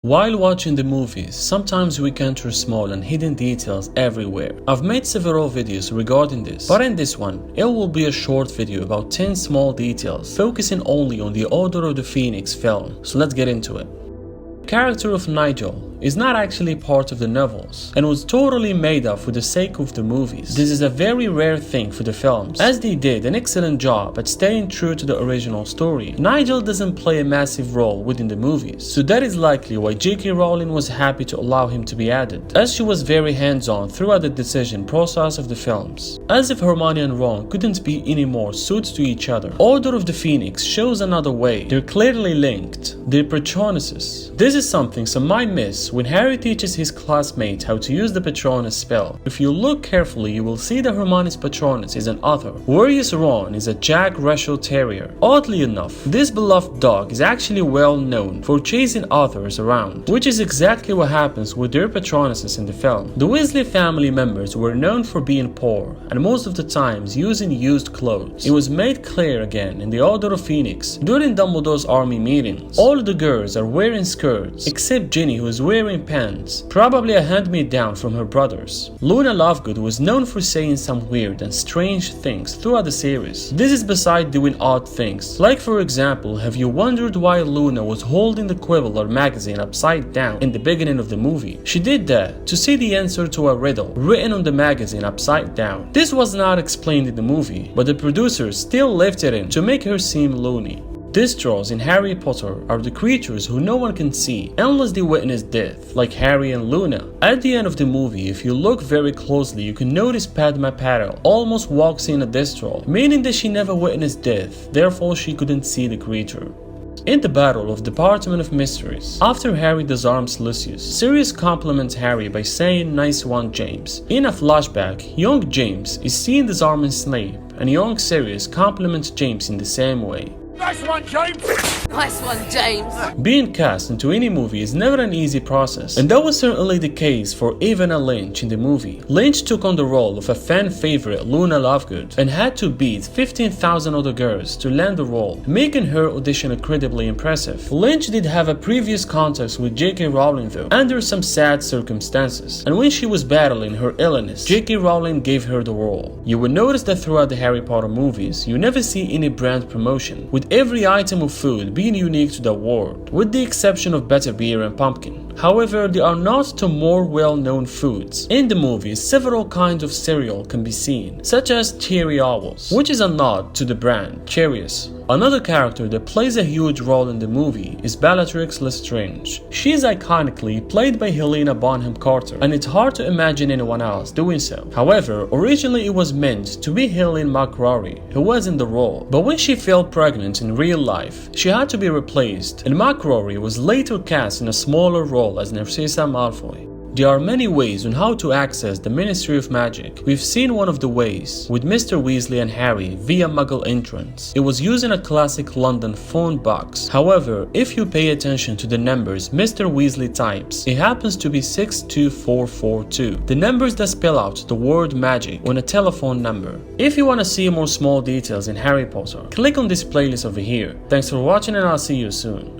While watching the movies, sometimes we encounter small and hidden details everywhere. I've made several videos regarding this, but in this one, it will be a short video about 10 small details, focusing only on the Order of the Phoenix film, so let's get into it. The character of Nigel is not actually part of the novels and was totally made up for the sake of the movies. This is a very rare thing for the films, as they did an excellent job at staying true to the original story. Nigel doesn't play a massive role within the movies, so that is likely why J.K. Rowling was happy to allow him to be added, as she was very hands-on throughout the decision process of the films. As if Hermione and Ron couldn't be any more suited to each other, Order of the Phoenix shows another way. They're clearly linked. They're Patronuses. This is something some might miss when Harry teaches his classmate how to use the Patronus spell. If you look carefully, you will see that Hermione's Patronus is an otter, whereas Ron is a Jack Russell Terrier. Oddly enough, this beloved dog is actually well known for chasing others around, which is exactly what happens with their Patronuses in the film. The Weasley family members were known for being poor, and most of the times using used clothes. It was made clear again in the Order of Phoenix during Dumbledore's army meetings. All the girls are wearing skirts, except Ginny, who is wearing pants, probably a hand-me-down from her brothers. Luna Lovegood was known for saying some weird and strange things throughout the series. This is beside doing odd things. Like for example, have you wondered why Luna was holding the Quibbler magazine upside down in the beginning of the movie? She did that to see the answer to a riddle written on the magazine upside down. This was not explained in the movie, but the producers still left it in to make her seem loony. These trolls in Harry Potter are the creatures who no one can see unless they witness death, like Harry and Luna. At the end of the movie, if you look very closely, you can notice Padma Patil almost walks in a death troll, meaning that she never witnessed death, therefore she couldn't see the creature. In the Battle of Department of Mysteries, after Harry disarms Lucius, Sirius compliments Harry by saying "Nice one, James." In a flashback, young James is seen disarming Snape, and young Sirius compliments James in the same way. Nice one, James! Nice one, James! Being cast into any movie is never an easy process, and that was certainly the case for Evelyn Lynch in the movie. Lynch took on the role of a fan favorite, Luna Lovegood, and had to beat 15,000 other girls to land the role, making her audition incredibly impressive. Lynch did have a previous contact with J.K. Rowling though, under some sad circumstances, and when she was battling her illness, J.K. Rowling gave her the role. You will notice that throughout the Harry Potter movies, you never see any brand promotion, with every item of food being unique to the world, with the exception of butterbeer and pumpkin. However, there are not two more well-known foods. In the movies, several kinds of cereal can be seen, such as Cherry Owls, which is a nod to the brand Cheerios. Another character that plays a huge role in the movie is Bellatrix Lestrange. She is iconically played by Helena Bonham Carter, and it's hard to imagine anyone else doing so. However, originally it was meant to be Helen McCrory who was in the role, but when she fell pregnant in real life, she had to be replaced, and McCrory was later cast in a smaller role as Narcissa Malfoy. There are many ways on how to access the Ministry of Magic. We've seen one of the ways with Mr. Weasley and Harry via Muggle entrance. It was using a classic London phone box. However, if you pay attention to the numbers Mr. Weasley types, it happens to be 62442, the numbers that spell out the word magic on a telephone number. If you want to see more small details in Harry Potter, click on this playlist over here. Thanks for watching, and I'll see you soon.